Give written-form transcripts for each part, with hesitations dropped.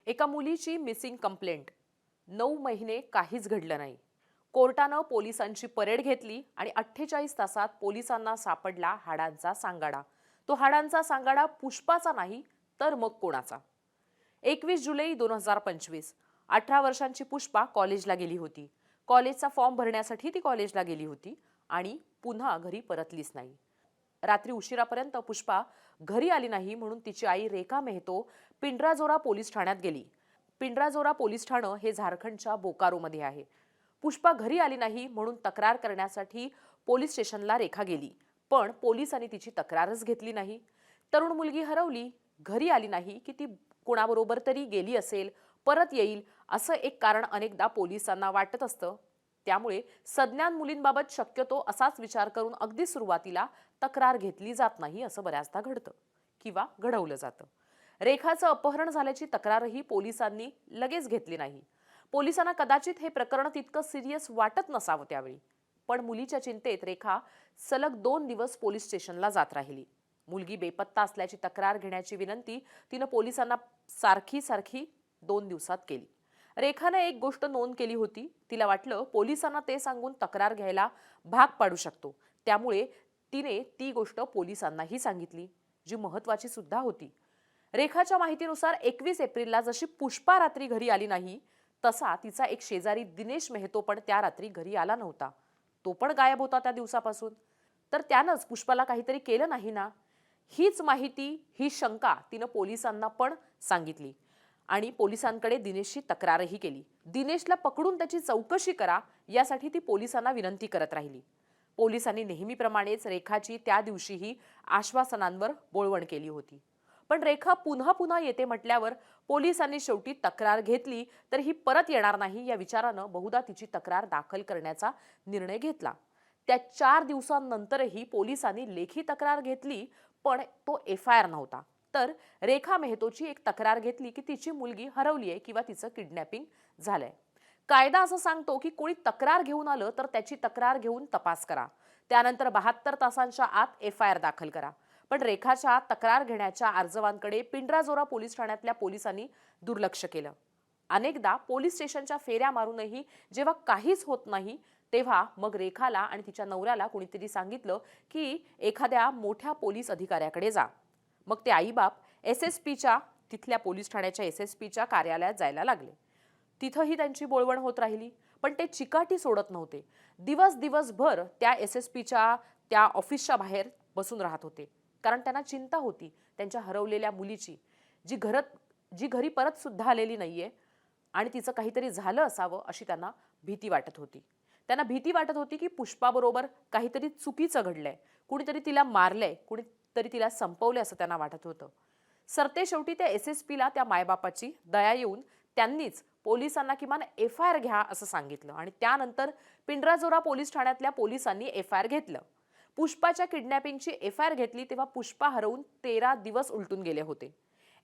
एका मुलीची missing complaint. 9 महिने काहीच घडलं नाही. कोर्टानं पोलिसांची परेड घेतली आणि 48 तासात पोलिसांना सापडला हाडांचा सांगाडा. तो हाडांचा सांगाडा पुष्पाचा नाही तर मग कोणाचा? 21 जुलै 2025. 18 वर्षांची पुष्पा कॉलेजला गेली होती. कॉलेजचा फॉर्म भरण्यासाठी ती कॉलेजला गेली होती आणि पुन्हा घरी परतलीच नाही. रात्री उशिरापर्यंत पुष्पा घरी आली नाही म्हणून तिची आई रेखा मेहतो पिंड्राजोरा पोलीस ठाण्यात गेली. पिंड्राजोरा पोलीस ठाणं हे झारखंडच्या बोकारोमध्ये आहे. पुष्पा घरी आली नाही म्हणून तक्रार करण्यासाठी पोलीस स्टेशनला रेखा गेली, पण पोलिसांनी तिची तक्रारच घेतली नाही. तरुण मुलगी हरवली, घरी आली नाही की ती कोणाबरोबर तरी गेली असेल, परत येईल असं एक कारण अनेकदा पोलिसांना वाटत असतं. त्यामुळे सज्ञान मुलींबाबत शक्यतो असाच विचार करून अगदी सुरुवातीला तक्रार घेतली जात नाही असं बऱ्याचदा घडतं किंवा घडवलं जातं. रेखाचं अपहरण झाल्याची तक्रारही पोलिसांनी लगेच घेतली नाही. पोलिसांना कदाचित हे प्रकरण तितकं सिरियस वाटत नसावं त्यावेळी. पण मुलीच्या चिंतेत रेखा सलग 2 दिवस पोलीस स्टेशनला जात राहिली. मुलगी बेपत्ता असल्याची तक्रार घेण्याची विनंती तिनं पोलिसांना सारखी सारखी 2 दिवसात केली. रेखाने एक गोष्ट नोंद केली होती. तिला वाटलं पोलिसांना ते सांगून तक्रार घ्यायला भाग पाडू शकतो. त्यामुळे तिने ती गोष्ट पोलिसांनाही सांगितली, जी महत्वाची सुद्धा होती. रेखाच्या माहितीनुसार 21 एप्रिलला जशी पुष्पा रात्री घरी आली नाही, तसा तिचा एक शेजारी दिनेश मेहतो पण त्या रात्री घरी आला नव्हता. तो पण गायब होता त्या दिवसापासून. तर त्यानंच पुष्पाला काहीतरी केलं नाही ना? हीच माहिती, ही शंका तिनं पोलिसांना पण सांगितली आणि पोलिसांकडे दिनेशची तक्रारही केली. दिनेशला पकडून त्याची चौकशी करा यासाठी ती पोलिसांना विनंती करत राहिली. पोलिसांनी नेहमीप्रमाणेच रेखाची त्या दिवशीही आश्वासनांवर बोळवण केली होती. पण रेखा पुन्हा पुन्हा येते म्हटल्यावर पोलिसांनी शेवटी तक्रार घेतली तर ही परत येणार नाही या विचारानं बहुधा तिची तक्रार दाखल करण्याचा निर्णय घेतला. त्या 4 दिवसांनंतरही पोलिसांनी लेखी तक्रार घेतली, पण तो FIR नव्हता. तर रेखा मेहतोची एक तक्रार घेतली की तिची मुलगी हरवली आहे किंवा तिचं किडनॅपिंग झालंय. कायदा असं सांगतो की कोणी तक्रार घेऊन आलं तर त्याची तक्रार घेऊन तपास करा. त्यानंतर 72 तासांच्या आत FIR दाखल करा. पण रेखाच्या तक्रार घेण्याच्या अर्जवांकडे पिंड्राजोरा पोलीस ठाण्यातल्या पोलिसांनी दुर्लक्ष केलं. अनेकदा पोलीस स्टेशनच्या फेऱ्या मारूनही जेव्हा काहीच होत नाही, तेव्हा मग रेखाला आणि तिच्या नवऱ्याला कुणीतरी सांगितलं की एखाद्या मोठ्या पोलीस अधिकाऱ्याकडे जा. मग ते आईबाप SSPच्या तिथल्या पोलीस ठाण्याच्या SSPच्या कार्यालयात जायला लागले. तिथंही त्यांची बोळवण होत राहिली, पण ते चिकाटी सोडत नव्हते. दिवसभर त्या SSPच्या त्या ऑफिसच्या बाहेर बसून राहत होते. कारण त्यांना चिंता होती त्यांच्या हरवलेल्या मुलीची, जी घरी परत सुद्धा आलेली नाहीये आणि तिचं काहीतरी झालं असावं अशी त्यांना भीती वाटत होती. त्यांना भीती वाटत होती की पुष्पाबरोबर काहीतरी चुकीचं घडलंय, कुणीतरी तिला मारलंय, कुणीतरी तिला संपवलंय असं त्यांना वाटत होतं. सरते शेवटी त्या SSPला त्या मायबापाची दया येऊन त्यांनीच पोलिसांना किमान FIR घ्या असं सांगितलं आणि त्यानंतर पिंड्राजोरा पोलीस ठाण्यातल्या पोलिसांनी FIR घेतलं. पुष्पाच्या किडनॅपिंगची FIR घेतली तेव्हा पुष्पा हरवून 13 दिवस उलटून गेले होते.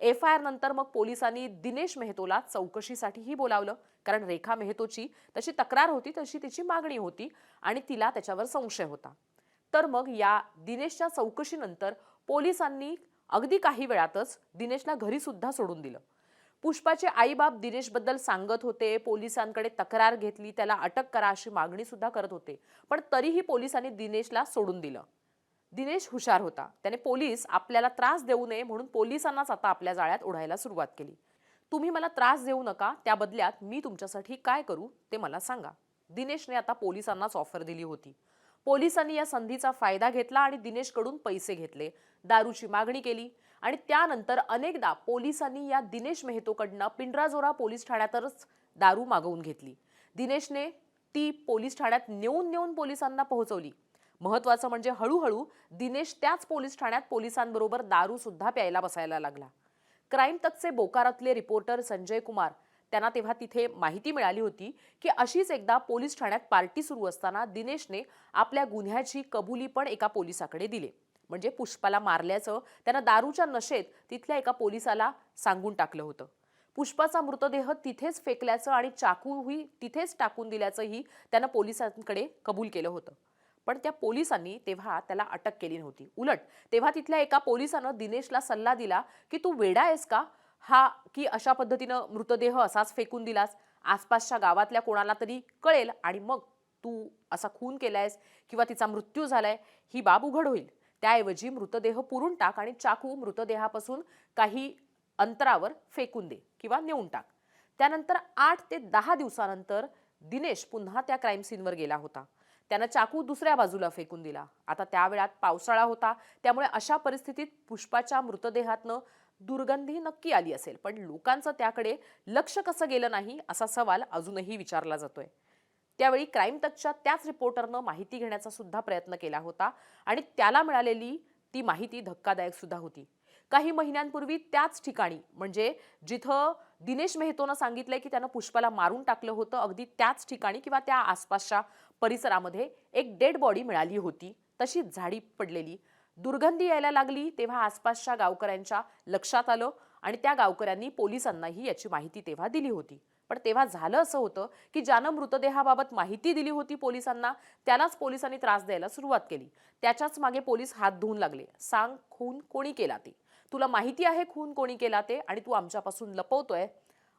FIR नंतर मग पोलिसांनी दिनेश मेहतोला चौकशीसाठीही बोलावलं, कारण रेखा मेहतोची तशी तक्रार होती, तशी तिची मागणी होती आणि तिला त्याच्यावर संशय होता. तर मग या दिनेशच्या चौकशीनंतर पोलिसांनी अगदी काही वेळातच दिनेशला घरी सुद्धा सोडून दिलं. पुष्पाचे आईबाप दिनेशबद्दल सांगत होते, पोलिसांकडे तक्रार घेतली, त्याला अटक करा अशी मागणी सुद्धा करत होते. पण तरीही पोलिसांनी दिनेशला सोडून दिलं. दिनेश हुशार होता. त्याने पोलीस आपल्याला त्रास देऊ नये म्हणून पोलिसांनाच आता आपल्या जाळ्यात ओढायला सुरुवात केली. तुम्ही मला त्रास देऊ नका, त्या बदल्यात मी तुमच्यासाठी काय करू ते मला सांगा. दिनेशने आता पोलिसांनाच ऑफर दिली होती. पोलिसांनी या संधीचा फायदा घेतला आणि दिनेशकडून पैसे घेतले, दारूची मागणी केली आणि त्यानंतर अनेकदा पोलिसांनी या दिनेश मेहतोकडनं पिंड्राजोरा पोलीस ठाण्यातच दारू मागवून घेतली. दिनेशने ती पोलीस ठाण्यात नेऊन पोलिसांना पोहोचवली. महत्वाचं म्हणजे हळूहळू दिनेश त्याच पोलीस ठाण्यात पोलिसांबरोबर दारू सुद्धा प्यायला बसायला लागला. क्राईम तकचे बोकारातले रिपोर्टर संजय कुमार, त्यांना तेव्हा तिथे माहिती मिळाली होती की अशीच एकदा पोलीस ठाण्यात पार्टी सुरू असताना दिनेशने आपल्या गुन्ह्याची कबुली पण एका पोलिसाकडे दिली. म्हणजे पुष्पाला मारल्याचं त्यानं दारूच्या नशेत तिथल्या एका पोलिसाला सांगून टाकलं होतं. पुष्पाचा मृतदेह तिथेच फेकल्याचं आणि चाकूही तिथेच टाकून दिल्याचंही त्यानं पोलिसांकडे कबूल केलं होतं. पण त्या पोलिसांनी तेव्हा त्याला अटक केली नव्हती. उलट तेव्हा तिथल्या एका पोलिसानं दिनेशला सल्ला दिला की तू वेडा आहेस का? हा की अशा पद्धतीनं मृतदेह असाच फेकून दिलास, आसपासच्या गावातल्या कोणाला तरी कळेल आणि मग तू असा खून केलायस किंवा तिचा मृत्यू झालाय ही बाब उघड होईल. त्याऐवजी मृतदेह पुरून टाक आणि चाकू मृतदेहापासून काही अंतरावर फेकून दे किंवा नेऊन टाक. त्यानंतर 8 ते 10 दिवसानंतर दिनेश पुन्हा त्या क्राईम सीनवर गेला होता. त्यानं चाकू दुसऱ्या बाजूला फेकून दिला. आता त्या वेळात पावसाळा होता, त्यामुळे अशा परिस्थितीत पुष्पाच्या मृतदेहातनं दुर्गंधी नक्की आली असेल, पण लोकांचं त्याकडे लक्ष कसं गेलं नाही असा सवाल अजूनही विचारला जातोय. त्यावेळी क्राईम टचच्या त्याच रिपोर्टरनं माहिती घेण्याचा सुद्धा प्रयत्न केला होता आणि त्याला मिळालेली ती माहिती धक्कादायक सुद्धा होती. काही महिन्यांपूर्वी त्याच ठिकाणी म्हणजे जिथं दिनेश मेहतोनं सांगितलंय की त्यानं पुष्पाला मारून टाकलं होतं, अगदी त्याच ठिकाणी किंवा त्या आसपासच्या परिसरामध्ये एक डेड बॉडी मिळाली होती, तशीच झाडी पडलेली. दुर्गंधी यायला लागली तेव्हा आसपासच्या गावकऱ्यांच्या लक्षात आलं आणि त्या गावकऱ्यांनी पोलिसांनाही याची माहिती तेव्हा दिली होती. पण तेव्हा झालं असं होतं की ज्यानं मृतदेहाबाबत माहिती दिली होती पोलिसांना, त्यालाच पोलिसांनी त्रास द्यायला सुरुवात केली. त्याच्याच मागे पोलीस हात धुवून लागले. सांग खून कोणी केला ते? तुला माहिती आहे खून कोणी केला ते आणि तू आमच्यापासून लपवतोय?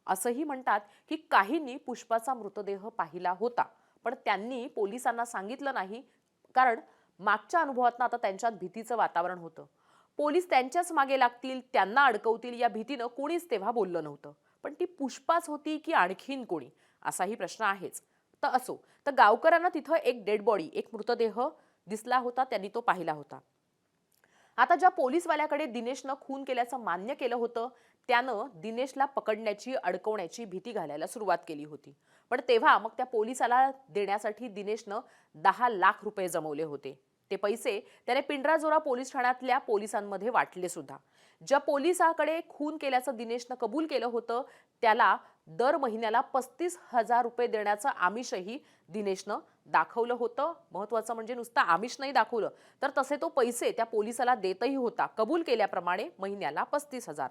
असंही म्हणतात की काहींनी पुष्पाचा मृतदेह पाहिला होता, पण त्यांनी पोलिसांना सांगितलं नाही, कारण मागच्या अनुभवातनं आता त्यांच्यात भीतीचं वातावरण होतं. पोलीस त्यांच्याच मागे लागतील, त्यांना अडकवतील या भीतीनं कोणीच तेव्हा बोललं नव्हतं. पण ती पुष्पाच होती की आणखीन कोणी, असाही प्रश्न आहेच. तर असो, तर गावकऱ्यांना तिथं एक डेड बॉडी, एक मृतदेह दिसला होता, त्यांनी तो पाहिला होता. आता ज्या पोलीसवाल्याकडे दिनेशनं खून केल्याचं मान्य केलं होतं, त्यानं दिनेशला पकडण्याची, अडकवण्याची भीती घालायला सुरुवात केली होती. पण तेव्हा मग त्या पोलिसाला देण्यासाठी दिनेशनं 10 लाख रुपये जमवले होते. ते पैसे त्याने पिंजराजोरा पोलीस ठाण्यातल्या पोलिसांमध्ये वाटले सुद्धा. ज्या पोलिसाकडे खून केल्याचं दिनेशनं कबूल केलं होतं, त्याला दर महिन्याला 35,000 रुपये देण्याचं आमिषही दिनेशनं दाखवलं होतं. महत्वाचं म्हणजे नुसतं आमिष नाही दाखवलं, तर तसे तो पैसे त्या पोलिसाला देतही होता. कबूल केल्याप्रमाणे महिन्याला 35,000.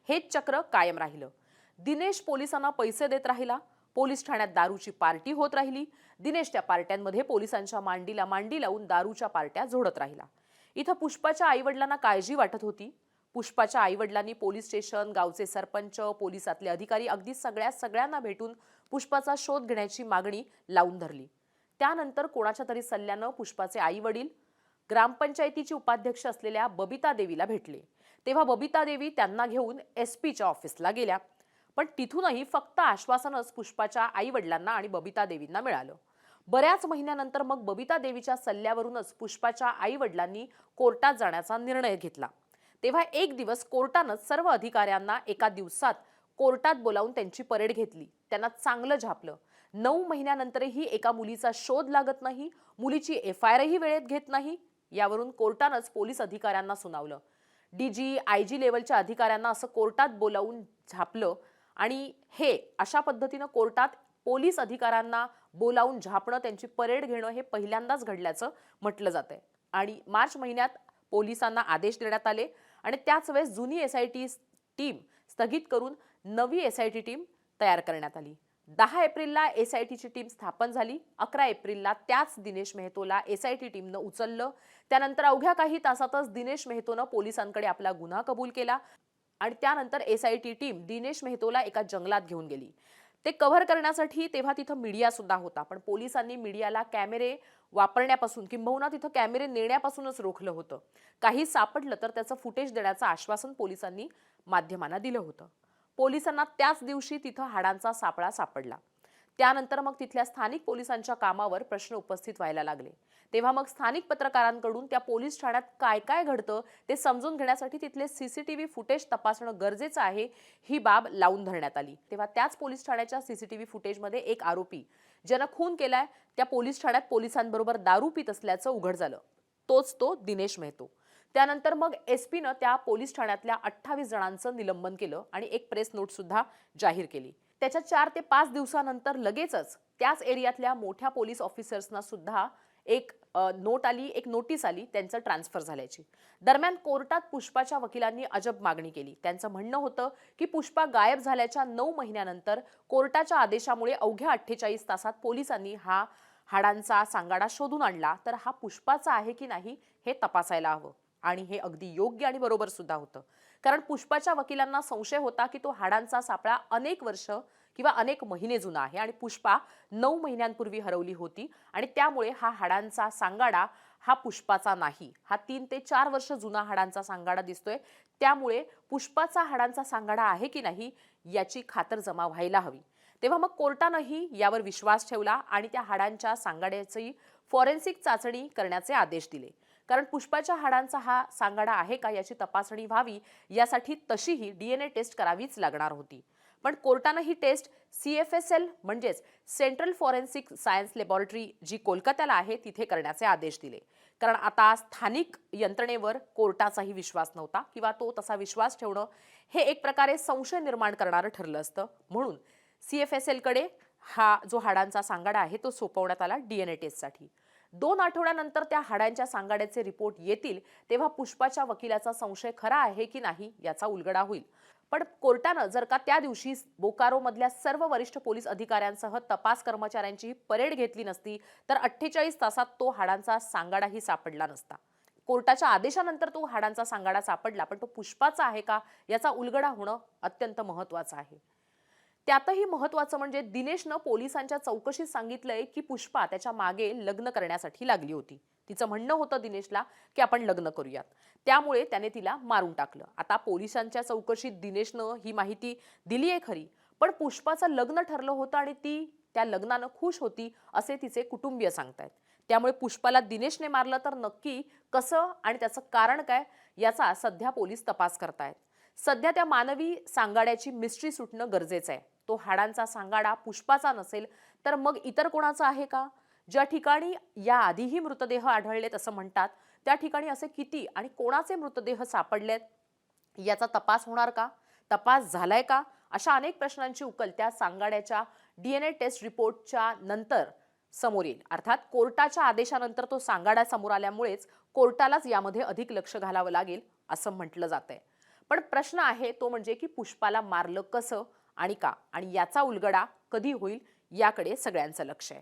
हेच चक्र कायम राहिलं. दिनेश पोलिसांना पैसे देत राहिला. पोलीस ठाण्यात दारूची पार्टी होत राहिली. दिनेश त्या पार्ट्यांमध्ये पोलिसांच्या मांडीला मांडी लावून दारूच्या पार्ट्या जोडत राहिला. इथं पुष्पाच्या आईवडिलांना काळजी वाटत होती. पुष्पाच्या आईवडिलांनी पोलीस स्टेशन, गावचे सरपंच, पोलिसातले अधिकारी अगदी सगळ्यांना भेटून पुष्पाचा शोध घेण्याची मागणी लावून धरली. त्यानंतर कोणाच्या तरी सल्ल्यानं पुष्पाचे आईवडील ग्रामपंचायतीची उपाध्यक्ष असलेल्या बबिता देवीला भेटले. तेव्हा बबिता देवी त्यांना घेऊन एसपीच्या ऑफिसला गेल्या. पण तिथूनही फक्त आश्वासनच पुष्पाच्या आईवडिलांना आणि बबिता देवींना मिळालं. बऱ्याच महिन्यानंतर मग बबिता देवीच्या सल्ल्यावरूनच पुष्पाच्या आईवडिलांनी कोर्टात जाण्याचा निर्णय घेतला. तेव्हा एक दिवस कोर्टानं सर्व अधिकाऱ्यांना एका दिवसात कोर्टात बोलावून त्यांची परेड घेतली. त्यांना चांगलं झापलं. 9 महिन्यानंतरही एका मुलीचा शोध लागत नाही, मुलीची एफआयआरही वेळेत घेत नाही. यावरून कोर्टानंच पोलीस अधिकाऱ्यांना सुनावलं. डीजी, आयजी लेवलच्या अधिकाऱ्यांना असं कोर्टात बोलावून झापलं आणि हे अशा पद्धतीनं कोर्टात पोलीस अधिकाऱ्यांना बोलावून झापणं, त्यांची परेड घेणं हे पहिल्यांदाच घडल्याचं म्हटलं जातंय. आणि मार्च महिन्यात पोलिसांना आदेश देण्यात आले आणि त्याच वेळेस जुनी एसआयटी टीम स्थगित करून नवी एसआयटी टीम तयार करण्यात आली. 10 एप्रिलला एसआयटीची टीम स्थापन झाली. 11 एप्रिलला त्याच दिनेश मेहतोला एसआयटी टीमनं उचललं. त्यानंतर अवघ्या काही तासातच दिनेश मेहतोनं पोलिसांकडे आपला गुन्हा कबूल केला आणि त्यानंतर एसआयटी टीम दिनेश मेहतोला एका जंगलात घेऊन गेली. ते कव्हर करण्यासाठी तेव्हा तिथं मीडिया सुद्धा होता, पण पोलिसांनी मीडियाला कॅमेरे वापरण्यापासून किंबहुना तिथं कॅमेरे नेण्यापासूनच रोखलं होतं. काही सापडलं तर त्याचं फुटेज देण्याचं आश्वासन पोलिसांनी माध्यमांना दिलं होतं. पोलिसांना त्याच दिवशी तिथं हाडांचा सापळा सापडला. त्यानंतर मग तिथल्या स्थानिक पोलिसांच्या कामावर प्रश्न उपस्थित व्हायला लागले. तेव्हा मग स्थानिक पत्रकारांकडून त्या पोलीस ठाण्यात काय काय घडतं ते समजून घेण्यासाठी तिथले सीसीटीव्ही फुटेज तपासणं गरजेचं आहे, ही बाब लावून धरण्यात आली. तेव्हा त्याच पोलीस ठाण्याच्या सीसीटीव्ही फुटेजमध्ये एक आरोपी ज्यानं खून केलाय त्या पोलीस ठाण्यात पोलिसांबरोबर दारू पित असल्याचं उघड झालं. तोच तो दिनेश मेहतो. त्यानंतर मग एसपीनं त्या पोलीस ठाण्यातल्या 28 जणांचं निलंबन केलं आणि एक प्रेस नोट सुद्धा जाहीर केली. त्याच्या 4 ते 5 दिवसानंतर लगेचच त्याच एरियातल्या मोठ्या पोलीस ऑफिसर्सना सुद्धा एक नोटीस आली त्यांचं ट्रान्सफर झाल्याची. दरम्यान कोर्टात पुष्पाच्या वकिलांनी अजब मागणी केली. त्यांचं म्हणणं होतं की पुष्पा गायब झाल्याच्या 9 महिन्यानंतर कोर्टाच्या आदेशामुळे अवघ्या 48 तासात पोलिसांनी हा हाडांचा सांगाडा शोधून आणला, तर हा पुष्पाचा आहे की नाही हे तपासायला हवं. आणि हे अगदी योग्य आणि बरोबर सुद्धा होतं, कारण पुष्पाच्या वकिलांना संशय होता की तो हाडांचा सापळा अनेक वर्ष किंवा अनेक महिने जुना आहे आणि पुष्पा 9 महिन्यांपूर्वी हरवली होती आणि त्यामुळे हा हाडांचा सांगाडा हा पुष्पाचा नाही, हा 3 ते 4 वर्ष जुना हाडांचा सांगाडा दिसतोय. त्यामुळे पुष्पाचा हाडांचा सांगाडा आहे की नाही याची खातरजमा व्हायला हवी. तेव्हा मग कोर्टानंही यावर विश्वास ठेवला आणि त्या हाडांच्या सांगाड्याची फॉरेन्सिक चाचणी करण्याचे आदेश दिले. कारण पुष्पाच्या हाडांचा हा सांगाडा आहे का याची तपासणी व्हावी यासाठी तशीही डीएनए टेस्ट करावीच लागणार होती. पण कोर्टानं ही टेस्ट CFSL म्हणजेच सेंट्रल फॉरेन्सिक सायन्स लॅबोरेटरी जी कोलकात्याला आहे तिथे करण्याचे आदेश दिले. कारण आता स्थानिक यंत्रणेवर कोर्टाचाही विश्वास नव्हता किंवा तो तसा विश्वास ठेवणं हे एक प्रकारे संशय निर्माण करणारं ठरलं असतं. म्हणून CFSL कडे हा जो हाडांचा सांगाडा आहे तो सोपवण्यात आला डीएनए टेस्टसाठी. 2 आठवड्यानंतर त्या हाडांच्या सांगाड्याचे रिपोर्ट येतील तेव्हा पुष्पाच्या वकिलाचा संशय खरा आहे की नाही याचा उलगडा होईल. पण कोर्टानं जर का त्या दिवशी बोकारो मधल्या सर्व वरिष्ठ पोलीस अधिकाऱ्यांसह तपास कर्मचाऱ्यांची परेड घेतली नसती तर 48 तासात तो हाडांचा सांगाडाही सापडला नसता. कोर्टाच्या आदेशानंतर तो हाडांचा सांगाडा सापडला, पण तो पुष्पाचा आहे का याचा उलगडा होणं अत्यंत महत्त्वाचं आहे. त्यातही महत्त्वाचं म्हणजे दिनेशनं पोलिसांच्या चौकशीत सांगितलंय की पुष्पा त्याच्या मागे लग्न करण्यासाठी लागली होती. तिचं म्हणणं होतं दिनेशला की आपण लग्न करूयात, त्यामुळे त्याने तिला मारून टाकलं. आता पोलिसांच्या चौकशीत दिनेशनं ही माहिती दिली आहे खरी, पण पुष्पाचं लग्न ठरलं होतं आणि ती त्या लग्नानं खुश होती असे तिचे कुटुंबीय सांगतायत. त्यामुळे पुष्पाला दिनेशने मारलं तर नक्की कसं आणि त्याचं कारण काय याचा सध्या पोलीस तपास करतायत. सध्या त्या मानवी सांगाड्याची मिस्ट्री सुटणं गरजेचं आहे. तो हाडांचा सांगाडा पुष्पाचा नसेल तर मग इतर कोणाचा आहे का? ज्या ठिकाणी या आधीही मृतदेह आढळलेत असं म्हणतात, त्या ठिकाणी असे किती आणि कोणाचे मृतदेह सापडलेत याचा तपास होणार का? तपास झालाय का? अशा अनेक प्रश्नांची उकल त्या सांगाड्याच्या डीएनए टेस्ट रिपोर्टच्या नंतर समोर येईल. अर्थात कोर्टाच्या आदेशानंतर तो सांगाडा समोर आल्यामुळेच कोर्टालाच यामध्ये अधिक लक्ष घालावं लागेल असं म्हटलं जातंय. पण प्रश्न आहे तो म्हणजे की पुष्पाला मारलं कसं आणि का आणि याचा उलगडा कधी होईल याकडे सगळ्यांचं लक्ष आहे.